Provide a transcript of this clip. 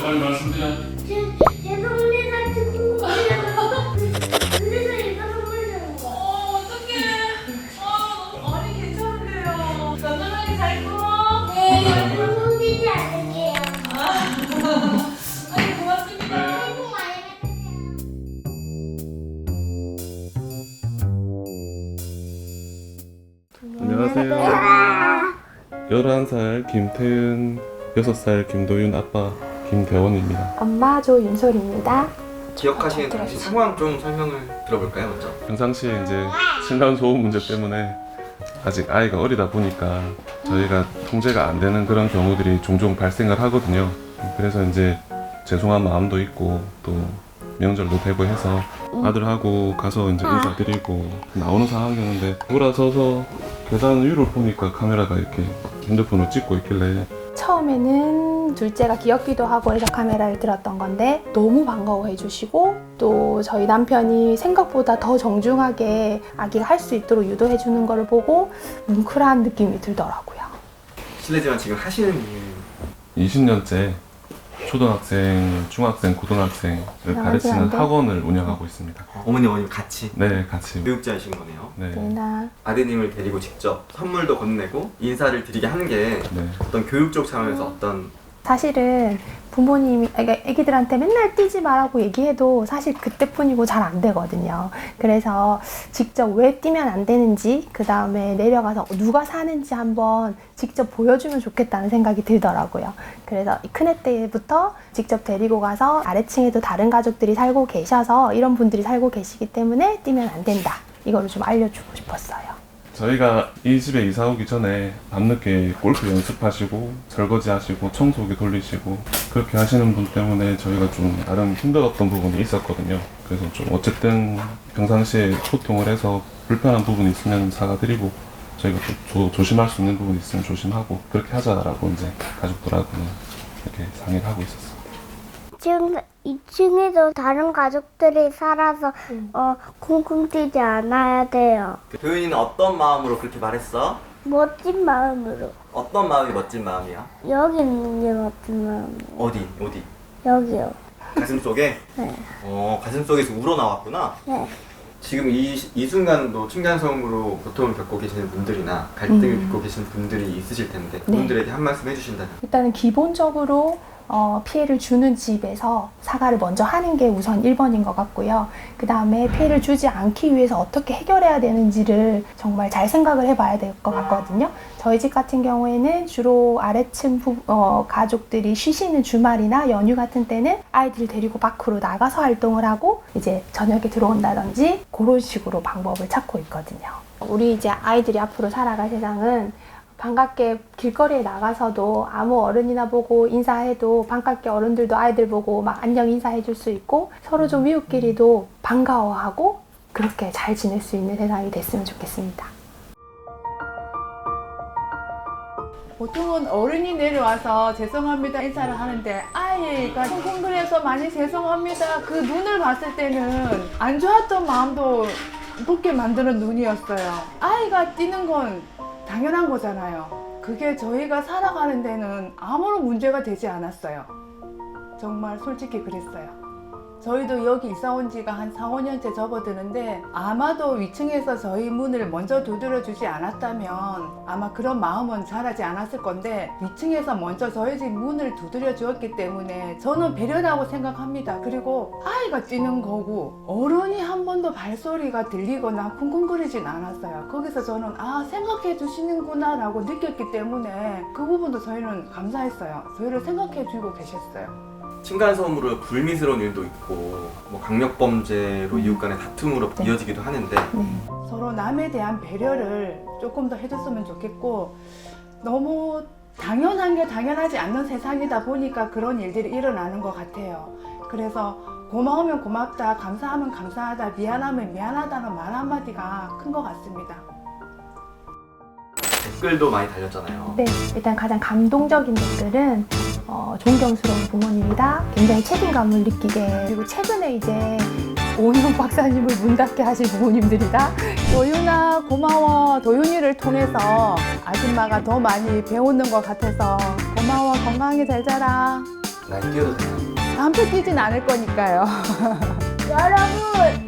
빨리 말씀드려. 제 동네가 궁금해요. 그래서 이거 선물 준 거. 어떡해. 아니 괜찮은데요. 건강하게 잘 커. 네, 손디지 않을게요. 아니 고맙습니다. 새해 복 많이 받으세요. 안녕하세요. 11살 김태은, 6살 김도윤 아빠 김대원입니다. 엄마 조윤솔입니다. 기억하시는 당시 상황 좀 설명을 들어볼까요, 먼저? 평상시에 이제 층간소음 문제 때문에 아직 아이가 어리다 보니까 저희가 통제가 안 되는 그런 경우들이 종종 발생을 하거든요. 그래서 이제 죄송한 마음도 있고 또 명절도 되고 해서 아들하고 가서 이제 인사드리고 나오는 상황이었는데 돌아서서 계단 위로 보니까 카메라가 이렇게 핸드폰으로 찍고 있길래 처음에는 둘째가 귀엽기도 하고 해서 카메라를 들었던 건데 너무 반가워해 주시고 또 저희 남편이 생각보다 더 정중하게 아기가 할 수 있도록 유도해 주는 거를 보고 뭉클한 느낌이 들더라고요. 실례지만 지금 하시는 일 20년째 초등학생, 중학생, 고등학생을 가르치는 학원을 운영하고 있습니다. 어머니, 어머님 같이 네, 같이. 교육자이신 거네요. 네. 네나 아드님을 데리고 직접 선물도 건네고 인사를 드리게 하는 게 네. 어떤 교육적 차원에서 어떤 사실은 부모님이 애기들한테 맨날 뛰지 말라고 얘기해도 사실 그때뿐이고 잘 안 되거든요. 그래서 직접 왜 뛰면 안 되는지 그 다음에 내려가서 누가 사는지 한번 직접 보여주면 좋겠다는 생각이 들더라고요. 그래서 큰애 때부터 직접 데리고 가서 아래층에도 다른 가족들이 살고 계셔서 이런 분들이 살고 계시기 때문에 뛰면 안 된다. 이거를 좀 알려주고 싶었어요. 저희가 이 집에 이사 오기 전에 밤늦게 골프 연습하시고 설거지 하시고 청소기 돌리시고 그렇게 하시는 분 때문에 저희가 좀 나름 힘들었던 부분이 있었거든요. 그래서 좀 어쨌든 평상시에 소통을 해서 불편한 부분이 있으면 사과드리고 저희가 또 조심할 수 있는 부분이 있으면 조심하고 그렇게 하자라고 이제 가족들하고는 이렇게 상의를 하고 있었어요. 지금 2층에도 다른 가족들이 살아서 쿵쿵 뛰지 않아야 돼요. 도윤이는 어떤 마음으로 그렇게 말했어? 멋진 마음으로. 어떤 마음이 멋진 마음이야? 여기 있는 게 멋진 마음이에요. 어디? 여기요. 가슴 속에? 네. 가슴 속에서 우러나왔구나. 네. 지금 이 순간도 층간소음으로 고통을 겪고 계시는 분들이나 갈등을 겪고 계시는 분들이 있으실 텐데 그분들에게 한 말씀 해주신다면? 일단은 기본적으로 피해를 주는 집에서 사과를 먼저 하는 게 우선 1번인 것 같고요. 그 다음에 피해를 주지 않기 위해서 어떻게 해결해야 되는지를 정말 잘 생각을 해봐야 될 것 같거든요. 저희 집 같은 경우에는 주로 아래층 가족들이 쉬시는 주말이나 연휴 같은 때는 아이들을 데리고 밖으로 나가서 활동을 하고 이제 저녁에 들어온다든지 그런 식으로 방법을 찾고 있거든요. 우리 이제 아이들이 앞으로 살아갈 세상은 반갑게 길거리에 나가서도 아무 어른이나 보고 인사해도 반갑게 어른들도 아이들 보고 막 안녕 인사해 줄 수 있고 서로 좀 이웃끼리도 반가워하고 그렇게 잘 지낼 수 있는 세상이 됐으면 좋겠습니다. 보통은 어른이 내려와서 죄송합니다 인사를 하는데 아이가 쿵쿵거려서 많이 죄송합니다 그 눈을 봤을 때는 안 좋았던 마음도 돋게 만드는 눈이었어요. 아이가 뛰는 건 당연한 거잖아요. 그게 저희가 살아가는 데는 아무런 문제가 되지 않았어요. 정말 솔직히 그랬어요. 저희도 여기 이사 온 지가 한 4, 5년째 접어드는데 아마도 위층에서 저희 문을 먼저 두드려 주지 않았다면 아마 그런 마음은 자라지 않았을 건데 위층에서 먼저 저희 집 문을 두드려 주었기 때문에 저는 배려라고 생각합니다. 그리고 아이가 뛰는 거고 어른이 한 번도 발소리가 들리거나 쿵쿵거리진 않았어요. 거기서 저는 생각해 주시는구나 라고 느꼈기 때문에 그 부분도 저희는 감사했어요. 저희를 생각해 주고 계셨어요. 층간소음으로 불미스러운 일도 있고 뭐 강력범죄로 이웃 간의 다툼으로 이어지기도 하는데 서로 남에 대한 배려를 조금 더 해줬으면 좋겠고 너무 당연한 게 당연하지 않는 세상이다 보니까 그런 일들이 일어나는 것 같아요. 그래서 고마우면 고맙다, 감사하면 감사하다, 미안하면 미안하다는 말 한마디가 큰 것 같습니다. 댓글도 많이 달렸잖아요. 네, 일단 가장 감동적인 댓글은 존경스러운 부모님이다. 굉장히 책임감을 느끼게 그리고 최근에 이제 오은영 박사님을 문 닫게 하실 부모님들이다. 도윤아 고마워. 도윤이를 통해서 아줌마가 더 많이 배우는 것 같아서 고마워. 건강하게 잘 자라. 많이 뛰어도 되나요? 담배 뛰진 않을 거니까요. 여러분